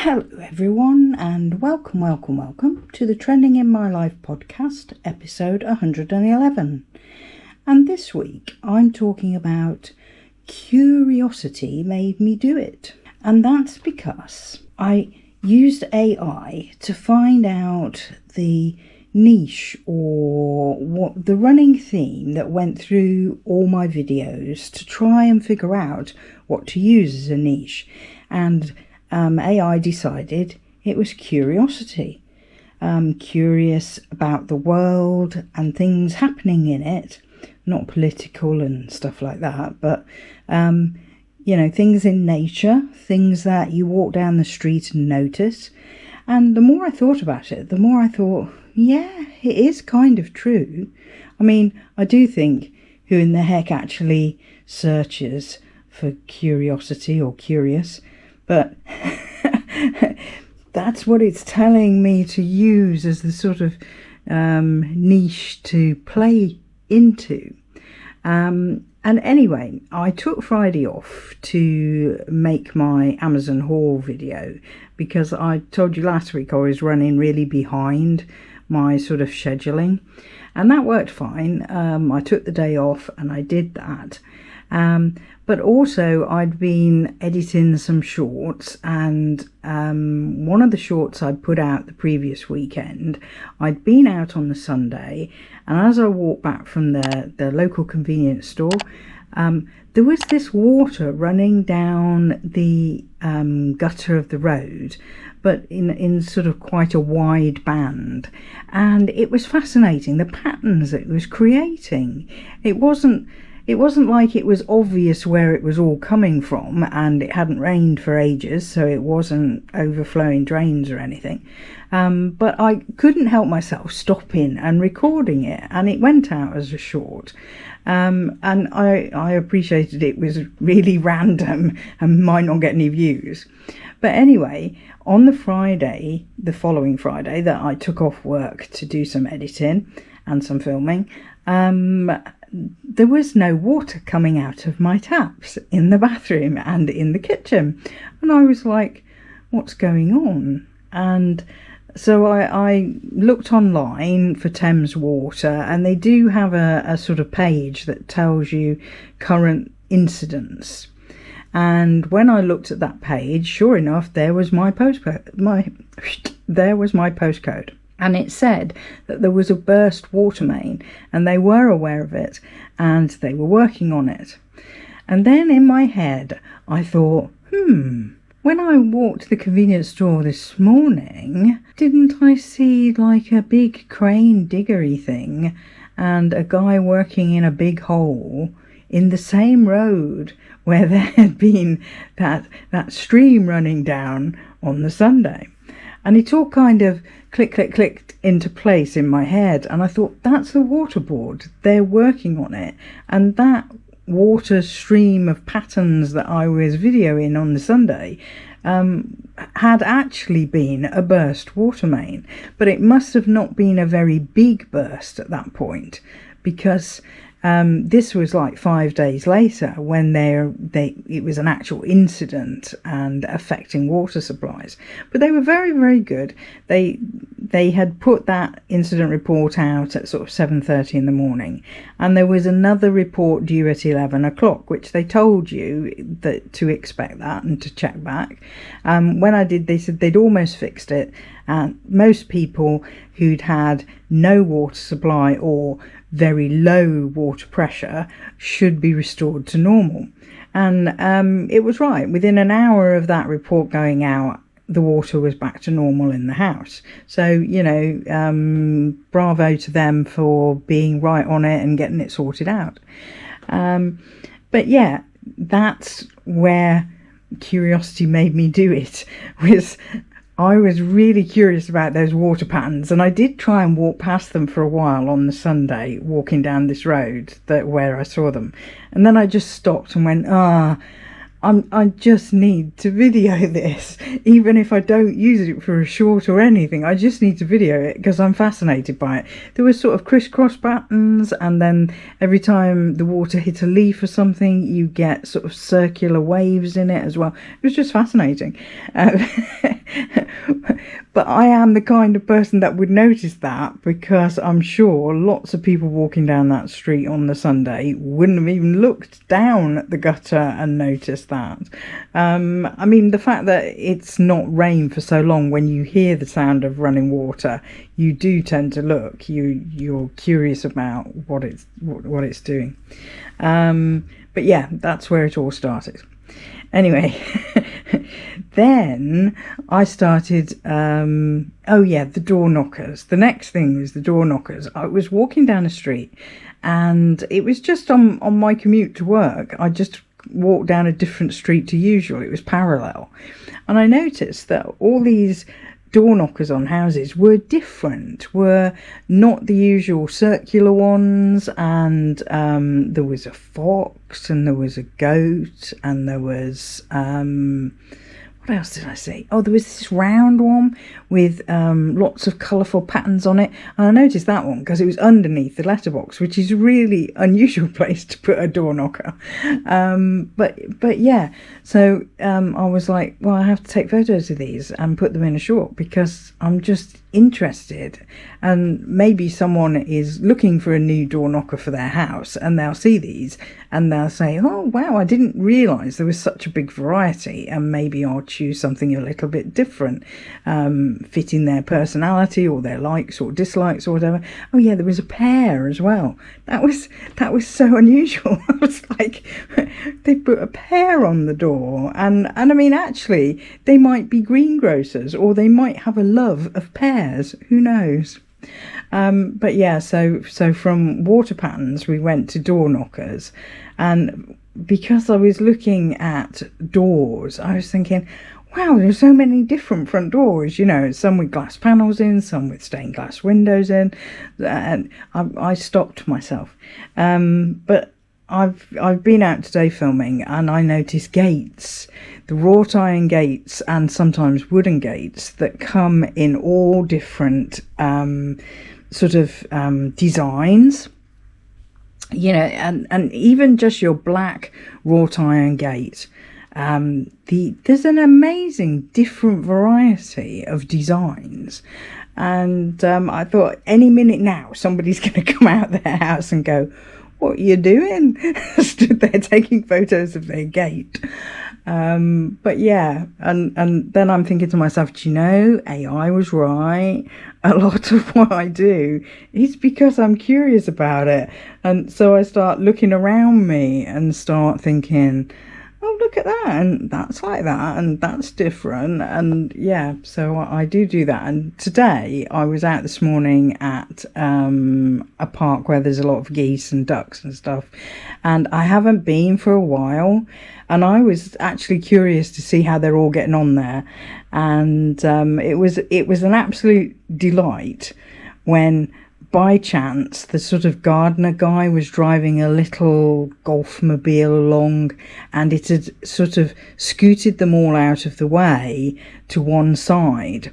Hello everyone, and welcome to the Trending in My Life podcast, episode 111. And this week I'm talking about curiosity made me do it. And that's because I used AI to find out the niche or what the running theme that went through all my videos to try and figure out what to use as a niche. And AI decided it was curiosity. Curious about the world and things happening in it, not political and stuff like that, but things in nature, things that you walk down the street and notice. And the more I thought about it, the more I thought, yeah, it is kind of true. I mean, I do think, who in the heck actually searches for curiosity or curious? But that's what it's telling me to use as the sort of niche to play into. And anyway, I took Friday off to make my Amazon haul video because I told you last week I was running really behind my sort of scheduling, and that worked fine. I took the day off and I did that. But also I'd been editing some shorts, and one of the shorts I'd put out the previous weekend, I'd been out on the Sunday, and as I walked back from the local convenience store, there was this water running down the gutter of the road, but in sort of quite a wide band, and it was fascinating, the patterns it was creating. It wasn't like it was obvious where it was all coming from, and it hadn't rained for ages, so it wasn't overflowing drains or anything. But I couldn't help myself stopping and recording it, and it went out as a short. And I appreciated it was really random and might not get any views. But anyway, on the following Friday that I took off work to do some editing and some filming, there was no water coming out of my taps in the bathroom and in the kitchen. And I was like, what's going on? And so I looked online for Thames Water, and they do have a sort of page that tells you current incidents. And when I looked at that page, sure enough, there was my postcode. And it said that there was a burst water main, and they were aware of it, and they were working on it. And then in my head, I thought, when I walked to the convenience store this morning, didn't I see like a big crane diggery thing and a guy working in a big hole in the same road where there had been that stream running down on the Sunday? And it all kind of clicked into place in my head. And I thought, that's the water board. They're working on it. And that water stream of patterns that I was videoing on the Sunday had actually been a burst water main. But it must have not been a very big burst at that point, because this was like 5 days later when it was an actual incident and affecting water supplies. But they were very, very good. They had put that incident report out at sort of 7:30 in the morning, and there was another report due at 11 o'clock, which they told you that to expect that and to check back. When I did, they said they'd almost fixed it, and most people who'd had no water supply or very low water pressure should be restored to normal. And it was right. Within an hour of that report going out, the water was back to normal in the house. So, bravo to them for being right on it and getting it sorted out. But yeah, that's where curiosity made me do it. I was really curious about those water patterns, and I did try and walk past them for a while on the Sunday, walking down this road where I saw them. And then I just stopped and went, I just need to video this, even if I don't use it for a short or anything. I just need to video it because I'm fascinated by it. There was sort of crisscross patterns, and then every time the water hit a leaf or something, you get sort of circular waves in it as well. It was just fascinating. But I am the kind of person that would notice that, because I'm sure lots of people walking down that street on the Sunday wouldn't have even looked down at the gutter and noticed that. I mean, the fact that it's not rained for so long, when you hear the sound of running water, you do tend to look. You're curious about what it's doing. But yeah, that's where it all started. Anyway, then I started, the door knockers. The next thing was the door knockers. I was walking down the street, and it was just on my commute to work. I just walked down a different street to usual. It was parallel. And I noticed that all these door knockers on houses were different, were not the usual circular ones, and there was a fox, and there was a goat, and there was what else did I see? Oh, there was this round one with lots of colourful patterns on it. And I noticed that one because it was underneath the letterbox, which is a really unusual place to put a door knocker. But yeah, so I was like, well, I have to take photos of these and put them in a short, because I'm just interested. And maybe someone is looking for a new door knocker for their house, and they'll see these and they'll say, oh wow, I didn't realise there was such a big variety, and maybe I'll choose something a little bit different, fitting their personality or their likes or dislikes or whatever. Oh yeah, there was a pear as well. That was so unusual. I was like, they put a pear on the door, and I mean, actually they might be greengrocers, or they might have a love of pears, who knows. But yeah, so from water patterns we went to door knockers, and because I was looking at doors, I was thinking, wow, there's so many different front doors, some with glass panels in, some with stained glass windows in, and I stopped myself. But I've been out today filming, and I noticed gates, the wrought iron gates, and sometimes wooden gates that come in all different designs. And even just your black wrought iron gate. There's an amazing different variety of designs, and I thought any minute now somebody's going to come out their house and go, what are you doing? Stood there taking photos of their gate. But yeah, and then I'm thinking to myself, AI was right. A lot of what I do is because I'm curious about it, and so I start looking around me and start thinking, oh, look at that, and that's like that, and that's different. And yeah, so I do that. And today I was out this morning at a park where there's a lot of geese and ducks and stuff, and I haven't been for a while, and I was actually curious to see how they're all getting on there. And it was an absolute delight when, by chance, the sort of gardener guy was driving a little golf-mobile along, and it had sort of scooted them all out of the way to one side.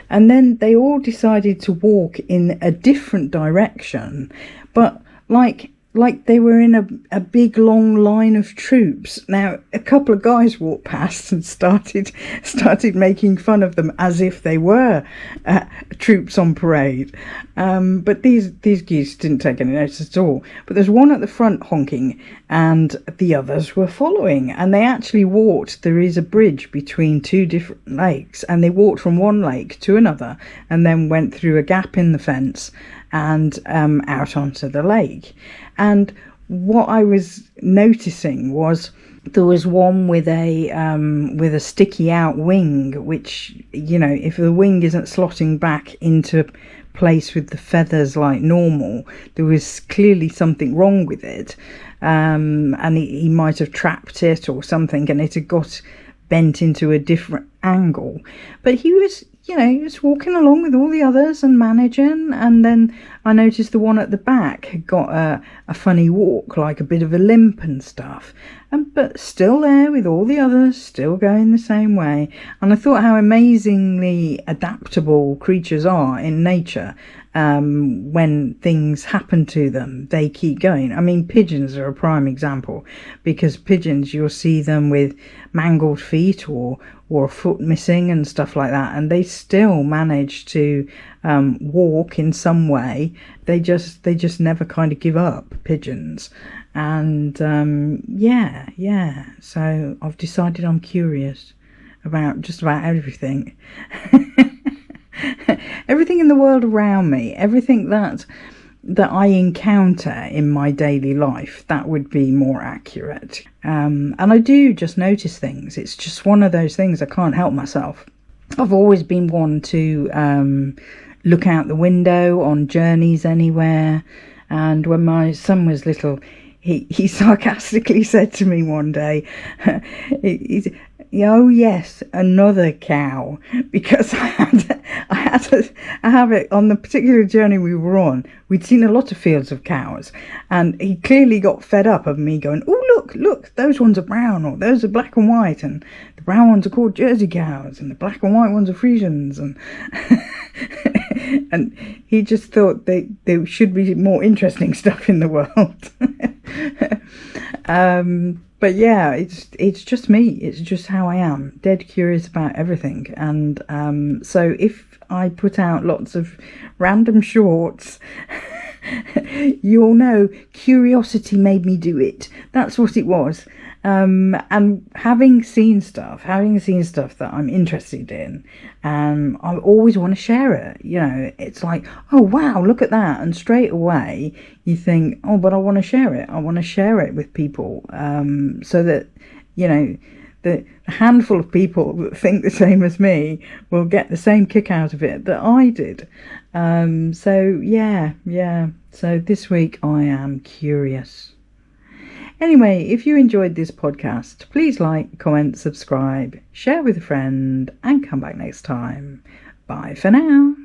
And then they all decided to walk in a different direction, but like they were in a big long line of troops. Now, a couple of guys walked past and started making fun of them as if they were troops on parade. But these geese didn't take any notice at all. But there's one at the front honking, and the others were following. And they actually walked. There is a bridge between two different lakes, and they walked from one lake to another, and then went through a gap in the fence and out onto the lake. And what I was noticing was there was one with a sticky out wing, which, if the wing isn't slotting back into place with the feathers like normal, there was clearly something wrong with it, and he might have trapped it or something, and it had got bent into a different angle. But he was walking along with all the others and managing, and then I noticed the one at the back had got a funny walk, like a bit of a limp and stuff, but still there with all the others, still going the same way. And I thought how amazingly adaptable creatures are in nature. When things happen to them, they keep going. I mean, pigeons are a prime example, because pigeons, you'll see them with mangled feet or a foot missing and stuff like that, and they still manage to walk in some way. They just never kind of give up, pigeons. And yeah, so I've decided I'm curious about just about everything. Everything in the world around me, everything that I encounter in my daily life, that would be more accurate. And I do just notice things. It's just one of those things, I can't help myself. I've always been one to look out the window on journeys anywhere. And when my son was little, he sarcastically said to me one day, oh yes, another cow, because I have it on the particular journey we were on. We'd seen a lot of fields of cows, and he clearly got fed up of me going, oh look, those ones are brown, or those are black and white, and the brown ones are called Jersey cows, and the black and white ones are Friesians, and and he just thought there should be more interesting stuff in the world. But yeah, it's just me. It's just how I am. Dead curious about everything. And so if I put out lots of random shorts, you'll know curiosity made me do it. That's what it was. And having seen stuff that I'm interested in, I always want to share it. You know, it's like, oh wow, look at that, and straight away you think, oh, but I want to share it. I want to share it with people, so that, you know, the handful of people that think the same as me will get the same kick out of it that I did. So yeah. So this week I am curious. Anyway, if you enjoyed this podcast, please like, comment, subscribe, share with a friend, and come back next time. Bye for now.